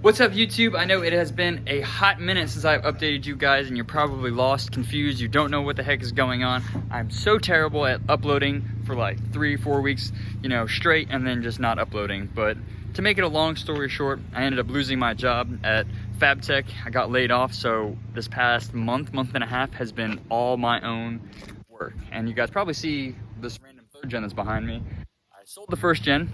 What's up, YouTube? I know it has been a hot minute since I've updated you guys, and you're probably lost, confused, you don't know what the heck is going on. I'm so terrible at uploading for like 3-4 weeks, straight, and then just not uploading. But to make it a long story short, I ended up losing my job at FabTech. I got laid off, so this past month and a half has been all my own work. And you guys probably see this random third gen that's behind me. I sold the first gen.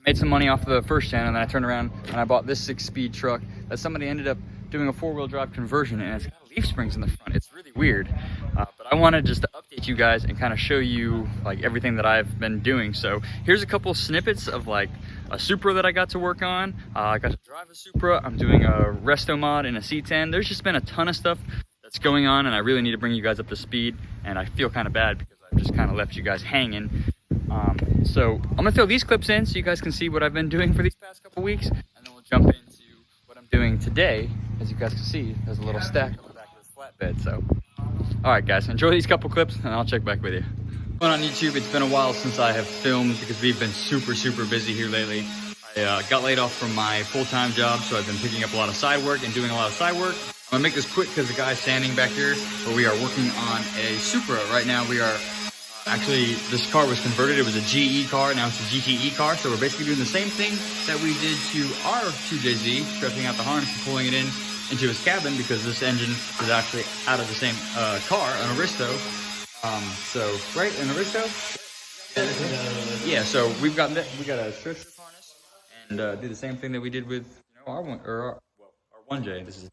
Made some money off the first gen, and then I turned around and I bought this 6-speed truck that somebody ended up doing a 4-wheel drive conversion, and it's got leaf springs in the front. It's really weird, but I wanted just to update you guys and kind of show you like everything that I've been doing. So here's a couple snippets of like a Supra that I got to work on. I got to drive a Supra. I'm doing a resto mod in a C10. There's just been a ton of stuff that's going on, and I really need to bring you guys up to speed, and I feel kind of bad because I've just kind of left you guys hanging. So I'm gonna throw these clips in so you guys can see what I've been doing for these past couple weeks, and then we'll jump into what I'm doing today. As you guys can see, there's a little stack on the back of this flatbed. So, all right, guys, enjoy these couple clips, and I'll check back with you. On YouTube, it's been a while since I have filmed because we've been super busy here lately. I got laid off from my full-time job, so I've been picking up a lot of side work and doing a lot of side work. I'm gonna make this quick because the guy's standing back here, where we are working on a Supra. Right now, we are actually, this car was converted. It was a GE car, now it's a GTE car. So we're basically doing the same thing that we did to our 2JZ, stretching out the harness and pulling it into his cabin, because this engine is actually out of the same car, an Aristo. Right, an Aristo? Yeah, so we got to stretch this harness and do the same thing that we did with our 1J. This is a 2J.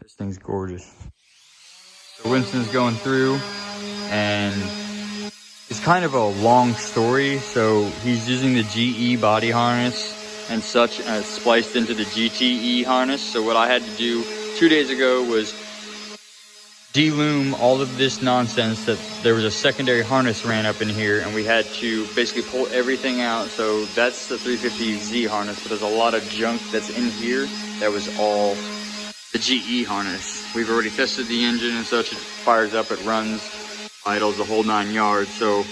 This thing's gorgeous. So Winston's going through, and it's kind of a long story. So he's using the GE body harness and such, and it's spliced into the GTE harness. So what I had to do 2 days ago was de-loom all of this nonsense that there was a secondary harness ran up in here, and we had to basically pull everything out. So that's the 350Z harness, but there's a lot of junk that's in here that was all the GE harness. We've already tested the engine and such. It fires up, it runs, idles, the whole 9 yards. So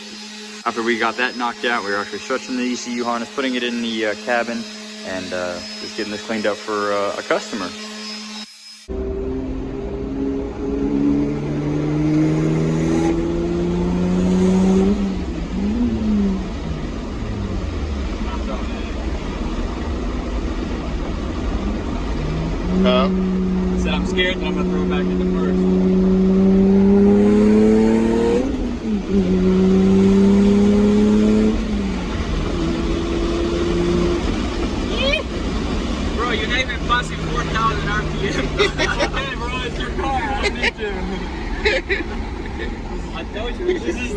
after we got that knocked out, we were actually stretching the ECU harness, putting it in the cabin, and just getting this cleaned up for a customer. Said I'm scared that I'm gonna throw it back into first. Bro, you're not even passing 4,000 RPM. Okay, bro, it's your car. I need to. I told you, this is.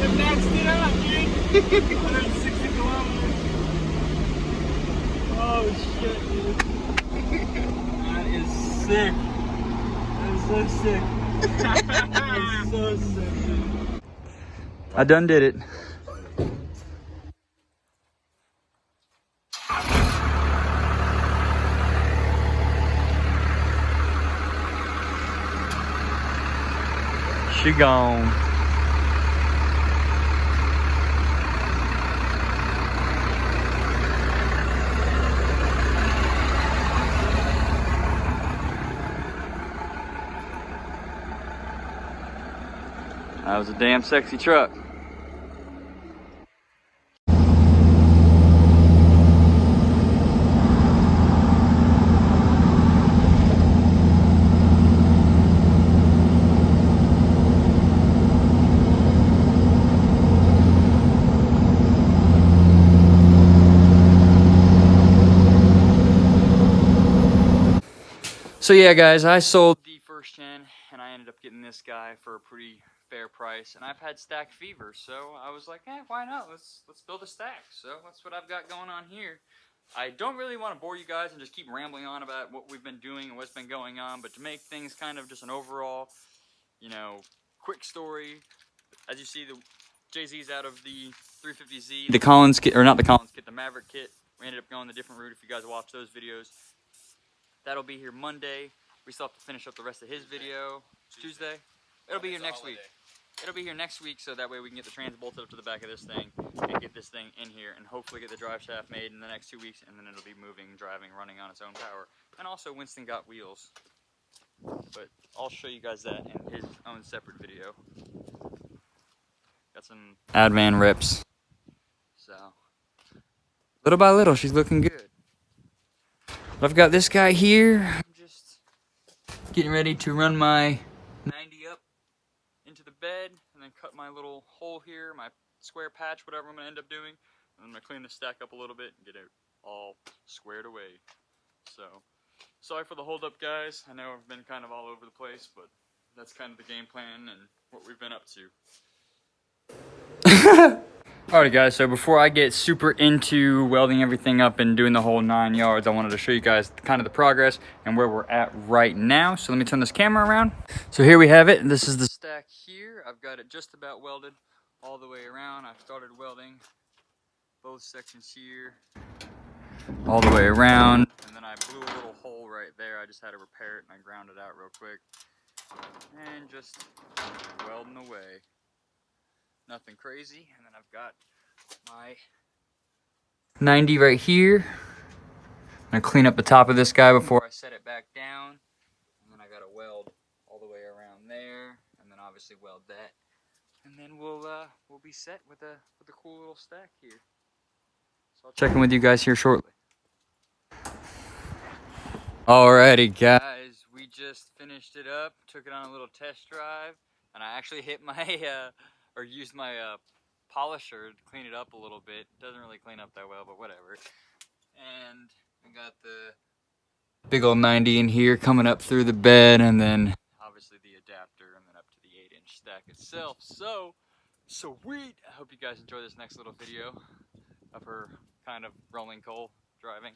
It maxed it out, dude. 160 kilometers. Oh shit, dude. That is sick. That is so sick. That is so sick, dude. I done did it. She gone. That was a damn sexy truck. So yeah, guys, I sold the first gen, and I ended up getting this guy for a pretty fair price. And I've had stack fever, so I was like, why not? Let's build a stack. So that's what I've got going on here. I don't really want to bore you guys and just keep rambling on about what we've been doing and what's been going on, but to make things kind of just an overall, quick story. As you see, the Jay-Z's out of the 350Z. The Collins kit, or not the Collins kit, the Maverick kit. We ended up going the different route if you guys watch those videos. That'll be here Monday. We still have to finish up the rest of his video. Tuesday? It'll be here next week. It'll be here next week, so that way we can get the trans bolted up to the back of this thing and get this thing in here and hopefully get the drive shaft made in the next 2 weeks, and then it'll be moving, driving, running on its own power. And also Winston got wheels. But I'll show you guys that in his own separate video. Got some Advan rips. So, little by little, she's looking good. But I've got this guy here. I'm just getting ready to run my 90 up into the bed and then cut my little hole here, my square patch, whatever I'm going to end up doing. And I'm going to clean the stack up a little bit and get it all squared away. So, sorry for the hold up, guys. I know I've been kind of all over the place, but that's kind of the game plan and what we've been up to. Alright guys, so before I get super into welding everything up and doing the whole 9 yards, I wanted to show you guys kind of the progress and where we're at right now. So let me turn this camera around. So here we have it. This is the stack here. I've got it just about welded all the way around. I've started welding both sections here all the way around. And then I blew a little hole right there. I just had to repair it and I ground it out real quick. And just welding away. Nothing crazy. And then I've got my 90 right here. I'm gonna clean up the top of this guy before I set it back down. And then I gotta weld all the way around there. And then obviously weld that. And then we'll be set with a cool little stack here. So I'll check in with you guys here shortly. Alrighty guys, we just finished it up. Took it on a little test drive. And I actually hit my or used my polisher to clean it up a little bit. Doesn't really clean up that well, but whatever. And we got the big old 90 in here coming up through the bed, and then obviously the adapter, and then up to the 8-inch stack itself. So sweet! I hope you guys enjoy this next little video of her kind of rolling coal driving.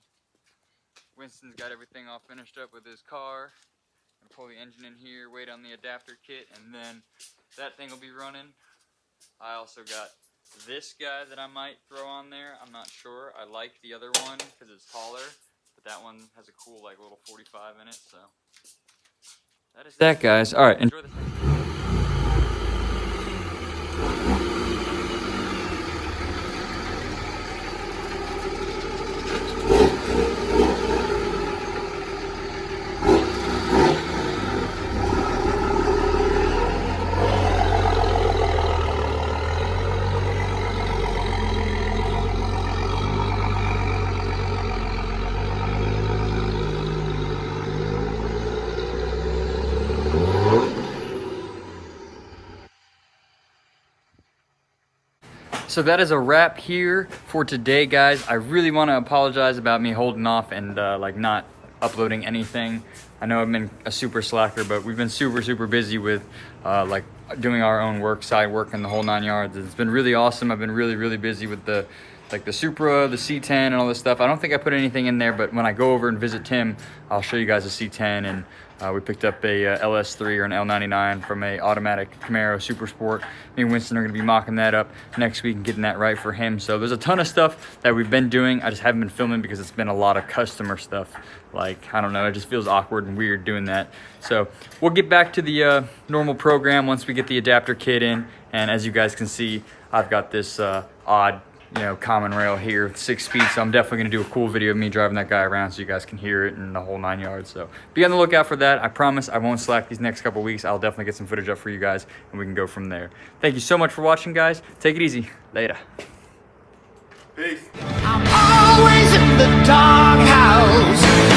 Winston's got everything all finished up with his car. And pull the engine in here, wait on the adapter kit, and then that thing will be running. I also got this guy that I might throw on there. I'm not sure. I like the other one because it's taller, but that one has a cool like little 45 in it. So that is that, guys. All right, enjoy the So that is a wrap here for today, guys. I really want to apologize about me holding off and like not uploading anything. I know I've been a super slacker, but we've been super busy with like doing our own work, side work, and the whole 9 yards. It's been really awesome. I've been really busy with the Supra, the C10, and all this stuff. I don't think I put anything in there, but when I go over and visit Tim, I'll show you guys a C10. And we picked up a LS3 or an L99 from a automatic Camaro Super Sport. Me and Winston are going to be mocking that up next week and getting that right for him. So there's a ton of stuff that we've been doing. I just haven't been filming because it's been a lot of customer stuff. Like, I don't know, it just feels awkward and weird doing that. So we'll get back to the normal program once we get the adapter kit in. And as you guys can see, I've got this odd, you know, common rail here, 6 speed. So I'm definitely gonna do a cool video of me driving that guy around so you guys can hear it in the whole 9 yards. So be on the lookout for that. I promise I won't slack these next couple weeks. I'll definitely get some footage up for you guys and we can go from there. Thank you so much for watching, guys. Take it easy. Later. Peace. I'm always in the doghouse.